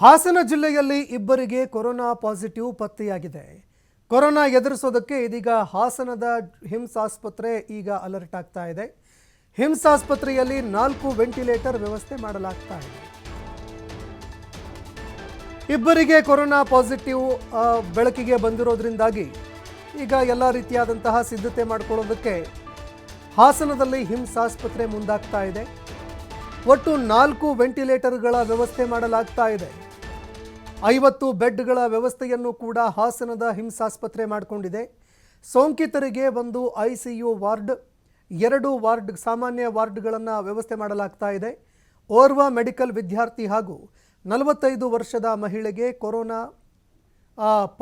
ಹಾಸನ ಜಿಲ್ಲೆಯಲ್ಲಿ ಇಬ್ಬರಿಗೆ corona positive ಪತ್ತೆಯಾಗಿದೆ. ಕೊರೋನಾ ಎದುರಿಸೋದಕ್ಕೆ ಇದೀಗ ಹಾಸನದ ಹಿಮ್ಸ್ ಆಸ್ಪತ್ರೆ ಈಗ ಅಲರ್ಟ್ ಆಗ್ತಾ ಇದೆ. ಹಿಮ್ಸ್ ಆಸ್ಪತ್ರೆಯಲ್ಲಿ 4 ವೆಂಟಿಲೇಟರ್ ವ್ಯವಸ್ಥೆ ಮಾಡಲಾಗ್ತಾ ಇದೆ. ಇಬ್ಬರಿಗೆ ಕೊರೋನಾ ಪಾಸಿಟಿವ್ ಬೆಳಕಿಗೆ ಬಂದಿರೋದ್ರಿಂದಾಗಿ ಈಗ ಎಲ್ಲ ರೀತಿಯಾದಂತಹ ಸಿದ್ಧತೆ ಮಾಡಿಕೊಳ್ಳೋದಕ್ಕೆ ಹಾಸನದಲ್ಲಿ ಹಿಮ್ಸ್ ಆಸ್ಪತ್ರೆ ಮುಂದಾಗ್ತಾ ಇದೆ. ಒಟ್ಟು 4 ವೆಂಟಿಲೇಟರ್ಗಳ ವ್ಯವಸ್ಥೆ ಮಾಡಲಾಗ್ತಾ ಇದೆ. 50 ಬೆಡ್ಗಳ ವ್ಯವಸ್ಥೆಯನ್ನು ಕೂಡ ಹಾಸನದ ಹಿಮ್ಸ್ ಆಸ್ಪತ್ರೆ ಮಾಡಿಕೊಂಡಿದೆ. ಸೋಂಕಿತರಿಗೆ ಒಂದು ICU ವಾರ್ಡ್, 2 ವಾರ್ಡ್ ಸಾಮಾನ್ಯ ವಾರ್ಡ್ಗಳನ್ನು ವ್ಯವಸ್ಥೆ ಮಾಡಲಾಗ್ತಾ ಇದೆ. ಓರ್ವ ಮೆಡಿಕಲ್ ವಿದ್ಯಾರ್ಥಿ ಹಾಗೂ 45 ವರ್ಷದ ಮಹಿಳೆಗೆ ಕೊರೋನಾ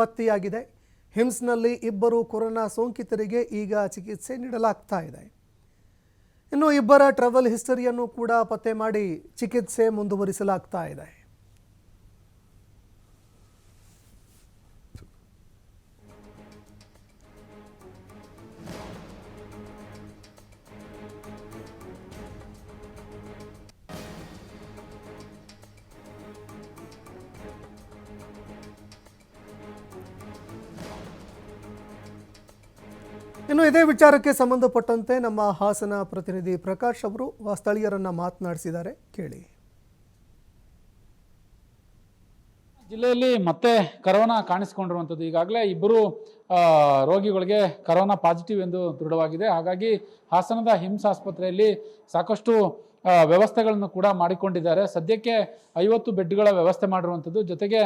ಪತ್ತೆಯಾಗಿದೆ. ಹಿಮ್ಸ್ನಲ್ಲಿ ಇಬ್ಬರು ಕೊರೋನಾ ಸೋಂಕಿತರಿಗೆ ಈಗ ಚಿಕಿತ್ಸೆ ನೀಡಲಾಗ್ತಾ ಇದೆ. ಇನ್ನು ಇಬ್ಬರ ಟ್ರಾವೆಲ್ ಹಿಸ್ಟರಿಯನ್ನು ಕೂಡ ಪತ್ತೆ ಮಾಡಿ ಚಿಕಿತ್ಸೆ ಮುಂದುವರಿಸಲಾಗ್ತಾ ಇದೆ. ಇನ್ನು ಇದೇ ವಿಚಾರಕ್ಕೆ ಸಂಬಂಧಪಟ್ಟಂತೆ ನಮ್ಮ ಹಾಸನ ಪ್ರತಿನಿಧಿ ಪ್ರಕಾಶ್ ಅವರು ಸ್ಥಳೀಯರನ್ನ ಮಾತನಾಡಿಸಿದ್ದಾರೆ, ಕೇಳಿ. ಜಿಲ್ಲೆಯಲ್ಲಿ ಮತ್ತೆ ಕರೋನಾ ಕಾಣಿಸಿಕೊಂಡಿರುವಂಥದ್ದು. ಈಗಾಗಲೇ ಇಬ್ಬರು ರೋಗಿಗಳಿಗೆ ಕರೋನಾ ಪಾಸಿಟಿವ್ ಎಂದು ದೃಢವಾಗಿದೆ. ಹಾಗಾಗಿ ಹಾಸನದ ಹಿಮ್ಸ್ ಆಸ್ಪತ್ರೆಯಲ್ಲಿ ಸಾಕಷ್ಟು ವ್ಯವಸ್ಥೆಗಳನ್ನು ಕೂಡ ಮಾಡಿಕೊಂಡಿದ್ದಾರೆ. ಸದ್ಯಕ್ಕೆ 50 ಬೆಡ್ಗಳ ವ್ಯವಸ್ಥೆ ಮಾಡಿರುವಂಥದ್ದು, ಜೊತೆಗೆ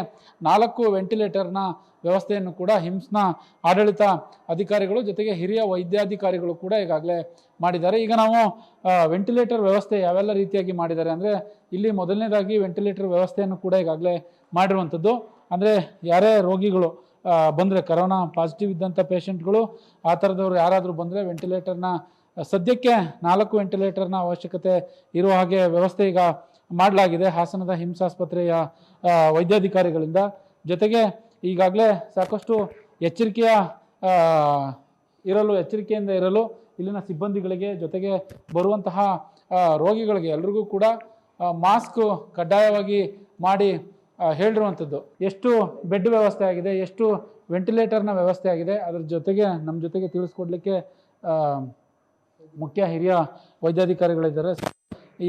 4 ವೆಂಟಿಲೇಟರ್ನ ವ್ಯವಸ್ಥೆಯನ್ನು ಕೂಡ ಹಿಮ್ಸ್ನ ಆಡಳಿತ ಅಧಿಕಾರಿಗಳು ಜೊತೆಗೆ ಹಿರಿಯ ವೈದ್ಯಾಧಿಕಾರಿಗಳು ಕೂಡ ಈಗಾಗಲೇ ಮಾಡಿದ್ದಾರೆ. ಈಗ ನಾವು ವೆಂಟಿಲೇಟರ್ ವ್ಯವಸ್ಥೆ ಯಾವೆಲ್ಲ ರೀತಿಯಾಗಿ ಮಾಡಿದ್ದಾರೆ ಅಂದರೆ, ಇಲ್ಲಿ ಮೊದಲನೇದಾಗಿ ವೆಂಟಿಲೇಟರ್ ವ್ಯವಸ್ಥೆಯನ್ನು ಕೂಡ ಈಗಾಗಲೇ ಮಾಡಿರುವಂಥದ್ದು. ಅಂದರೆ ಯಾರೇ ರೋಗಿಗಳು ಬಂದರೆ, ಕರೋನಾ ಪಾಸಿಟಿವ್ ಇದ್ದಂಥ ಪೇಷಂಟ್ಗಳು ಆ ಥರದವ್ರು ಯಾರಾದರೂ ಬಂದರೆ ವೆಂಟಿಲೇಟರ್ನ ಸದ್ಯಕ್ಕೆ 4 ವೆಂಟಿಲೇಟರ್ನ ಅವಶ್ಯಕತೆ ಇರುವ ಹಾಗೆ ವ್ಯವಸ್ಥೆ ಈಗ ಮಾಡಲಾಗಿದೆ ಹಾಸನದ ಹಿಮ್ಸ್ ಆಸ್ಪತ್ರೆಯ ವೈದ್ಯಾಧಿಕಾರಿಗಳಿಂದ. ಜೊತೆಗೆ ಈಗಾಗಲೇ ಸಾಕಷ್ಟು ಎಚ್ಚರಿಕೆಯಿಂದ ಇರಲು ಇಲ್ಲಿನ ಸಿಬ್ಬಂದಿಗಳಿಗೆ ಜೊತೆಗೆ ಬರುವಂತಹ ರೋಗಿಗಳಿಗೆ ಎಲ್ರಿಗೂ ಕೂಡ ಮಾಸ್ಕ್ ಕಡ್ಡಾಯವಾಗಿ ಮಾಡಿ ಹೇಳಿರುವಂಥದ್ದು. ಎಷ್ಟು ಬೆಡ್ ವ್ಯವಸ್ಥೆ ಆಗಿದೆ, ಎಷ್ಟು ವೆಂಟಿಲೇಟರ್ನ ವ್ಯವಸ್ಥೆ ಆಗಿದೆ, ಅದರ ಜೊತೆಗೆ ನಮ್ಮ ಜೊತೆಗೆ ತಿಳಿಸ್ಕೊಡ್ಲಿಕ್ಕೆ ಮುಖ್ಯ ಹಿರಿಯ ವೈದ್ಯಾಧಿಕಾರಿಗಳಿದ್ದಾರೆ.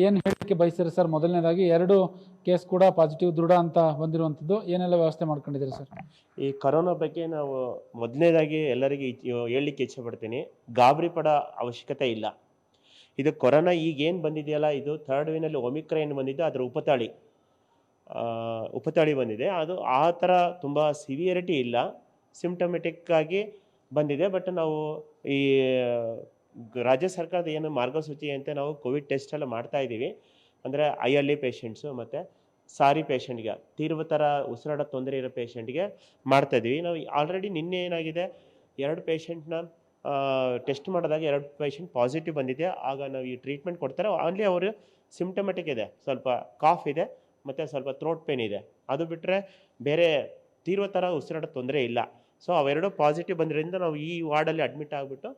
ಏನು ಹೇಳಲಿಕ್ಕೆ ಬಯಸ್ತೀರಿ ಸರ್? ಮೊದಲನೇದಾಗಿ 2 ಕೇಸ್ ಕೂಡ ಪಾಸಿಟಿವ್ ದೃಢ ಅಂತ ಬಂದಿರುವಂಥದ್ದು, ಏನೆಲ್ಲ ವ್ಯವಸ್ಥೆ ಮಾಡ್ಕೊಂಡಿದ್ದೀರಿ ಸರ್? ಈ ಕರೋನಾ ಬಗ್ಗೆ ನಾವು ಮೊದಲನೇದಾಗಿ ಎಲ್ಲರಿಗೆ ಹೇಳಲಿಕ್ಕೆ ಇಚ್ಛೆ ಪಡ್ತೀನಿ, ಗಾಬರಿ ಪಡೋ ಅವಶ್ಯಕತೆ ಇಲ್ಲ. ಇದು ಕೊರೋನಾ ಈಗೇನು ಬಂದಿದೆಯಲ್ಲ, ಇದು 3rd ವೇವ್ನಲ್ಲಿ ಒಮಿಕ್ರಾನ್ ಬಂದಿದ್ದು, ಅದರ ಉಪತಳಿ ಬಂದಿದೆ. ಅದು ಆ ಥರ ತುಂಬ ಸಿವಿಯರಿಟಿ ಇಲ್ಲ, ಸಿಂಪ್ಟಮೆಟಿಕ್ ಆಗಿ ಬಂದಿದೆ. ಬಟ್ ನಾವು ಈ ರಾಜ್ಯ ಸರ್ಕಾರದ ಏನು ಮಾರ್ಗಸೂಚಿ ಅಂತ ನಾವು ಕೋವಿಡ್ ಟೆಸ್ಟ್ ಎಲ್ಲ ಮಾಡ್ತಾ ಇದ್ದೀವಿ. ಅಂದರೆ ILD ಪೇಷಂಟ್ಸು ಮತ್ತು ಸಾರಿ ಪೇಷಂಟ್ಗೆ, ತೀವ್ರತರ ಉಸಿರಾಡ ತೊಂದರೆ ಇರೋ ಪೇಷಂಟ್ಗೆ ಮಾಡ್ತಾಯಿದ್ದೀವಿ. ನಾವು ಆಲ್ರೆಡಿ ನಿನ್ನೆ ಏನಾಗಿದೆ, 2 ಪೇಷಂಟ್ನ ಟೆಸ್ಟ್ ಮಾಡಿದಾಗ 2 ಪೇಷಂಟ್ ಪಾಸಿಟಿವ್ ಬಂದಿದೆ. ಆಗ ನಾವು ಈ ಟ್ರೀಟ್ಮೆಂಟ್ ಕೊಡ್ತಾರೆ. ಆನ್ಲಿ ಅವರು ಸಿಂಪ್ಟಮೆಟಿಕ್ ಇದೆ, ಸ್ವಲ್ಪ ಕಾಫ್ ಇದೆ ಮತ್ತು ಸ್ವಲ್ಪ ಥ್ರೋಟ್ ಪೇನ್ ಇದೆ. ಅದು ಬಿಟ್ಟರೆ ಬೇರೆ ತೀವ್ರತರ ಉಸಿರಾಡ ತೊಂದರೆ ಇಲ್ಲ. ಸೊ ಅವೆರಡು ಪಾಸಿಟಿವ್ ಬಂದಿರೋದ್ರಿಂದ ನಾವು ಈ ವಾರ್ಡಲ್ಲಿ ಅಡ್ಮಿಟ್ ಆಗಿಬಿಟ್ಟು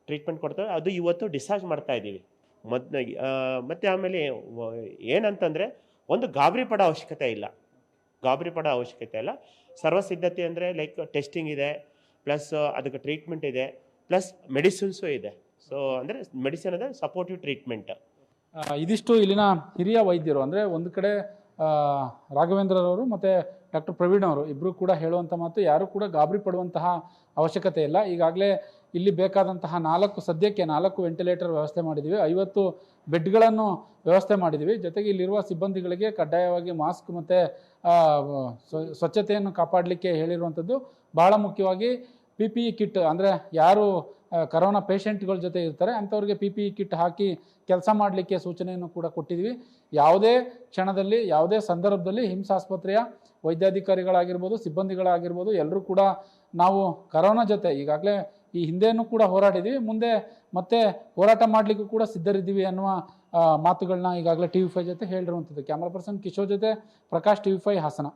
ಟ್ರೀಟ್ಮೆಂಟ್ ಕೊಡ್ತೇವೆ. ಅದು ಇವತ್ತು ಡಿಸ್ಚಾರ್ಜ್ ಮಾಡ್ತಾ ಇದ್ದೀವಿ. ಮತ್ತು ಆಮೇಲೆ ಏನಂತಂದರೆ, ಒಂದು ಗಾಬರಿ ಪಡೋ ಅವಶ್ಯಕತೆ ಇಲ್ಲ. ಸರ್ವಸಿದ್ಧತೆ ಅಂದರೆ ಲೈಕ್ ಟೆಸ್ಟಿಂಗ್ ಇದೆ, ಪ್ಲಸ್ ಅದಕ್ಕೆ ಟ್ರೀಟ್ಮೆಂಟ್ ಇದೆ, ಪ್ಲಸ್ ಮೆಡಿಸಿನ್ಸು ಇದೆ. ಸೊ ಅಂದರೆ ಮೆಡಿಸಿನ್ ಅಂದರೆ ಸಪೋರ್ಟಿವ್ ಟ್ರೀಟ್ಮೆಂಟ್. ಇದಿಷ್ಟು ಇಲ್ಲಿನ ಹಿರಿಯ ವೈದ್ಯರು, ಅಂದರೆ ಒಂದು ಕಡೆ ರಾಘವೇಂದ್ರರವರು ಮತ್ತು ಡಾಕ್ಟರ್ ಪ್ರವೀಣ್ ಅವರು ಇಬ್ಬರು ಕೂಡ ಹೇಳುವಂಥ ಮಾತು, ಯಾರು ಕೂಡ ಗಾಬರಿ ಪಡುವಂತಹ ಅವಶ್ಯಕತೆ ಇಲ್ಲ. ಈಗಾಗಲೇ ಇಲ್ಲಿ ಬೇಕಾದಂತಹ ಸದ್ಯಕ್ಕೆ 4 ವೆಂಟಿಲೇಟರ್ ವ್ಯವಸ್ಥೆ ಮಾಡಿದ್ದೀವಿ, 50 ಬೆಡ್ಗಳನ್ನು ವ್ಯವಸ್ಥೆ ಮಾಡಿದ್ದೀವಿ. ಜೊತೆಗೆ ಇಲ್ಲಿರುವ ಸಿಬ್ಬಂದಿಗಳಿಗೆ ಕಡ್ಡಾಯವಾಗಿ ಮಾಸ್ಕ್ ಮತ್ತು ಸ್ವಚ್ಛತೆಯನ್ನು ಕಾಪಾಡಲಿಕ್ಕೆ ಹೇಳಿರುವಂಥದ್ದು. ಭಾಳ ಮುಖ್ಯವಾಗಿ PPE ಕಿಟ್, ಅಂದರೆ ಯಾರು ಕರೋನಾ ಪೇಷಂಟ್ಗಳ ಜೊತೆ ಇರ್ತಾರೆ ಅಂಥವ್ರಿಗೆ PPE ಕಿಟ್ ಹಾಕಿ ಕೆಲಸ ಮಾಡಲಿಕ್ಕೆ ಸೂಚನೆಯನ್ನು ಕೂಡ ಕೊಟ್ಟಿದ್ವಿ. ಯಾವುದೇ ಕ್ಷಣದಲ್ಲಿ, ಯಾವುದೇ ಸಂದರ್ಭದಲ್ಲಿ ಹಿಮ್ಸ್ ಆಸ್ಪತ್ರೆಯ ವೈದ್ಯಾಧಿಕಾರಿಗಳಾಗಿರ್ಬೋದು, ಸಿಬ್ಬಂದಿಗಳಾಗಿರ್ಬೋದು, ಎಲ್ಲರೂ ಕೂಡ ನಾವು ಕರೋನಾ ಜೊತೆ ಈಗಾಗಲೇ ಈ ಹಿಂದೆನೂ ಕೂಡ ಹೋರಾಡಿದ್ದೀವಿ, ಮುಂದೆ ಮತ್ತೆ ಹೋರಾಟ ಮಾಡಲಿಕ್ಕೂ ಕೂಡ ಸಿದ್ಧರಿದ್ದೀವಿ ಅನ್ನುವ ಮಾತುಗಳನ್ನ ಈಗಾಗಲೇ TV5 ಜೊತೆ ಹೇಳಿರುವಂಥದ್ದು. ಕ್ಯಾಮ್ರಾ ಪರ್ಸನ್ ಕಿಶೋರ್ ಜೊತೆ ಪ್ರಕಾಶ್, TV5 ಹಾಸನ.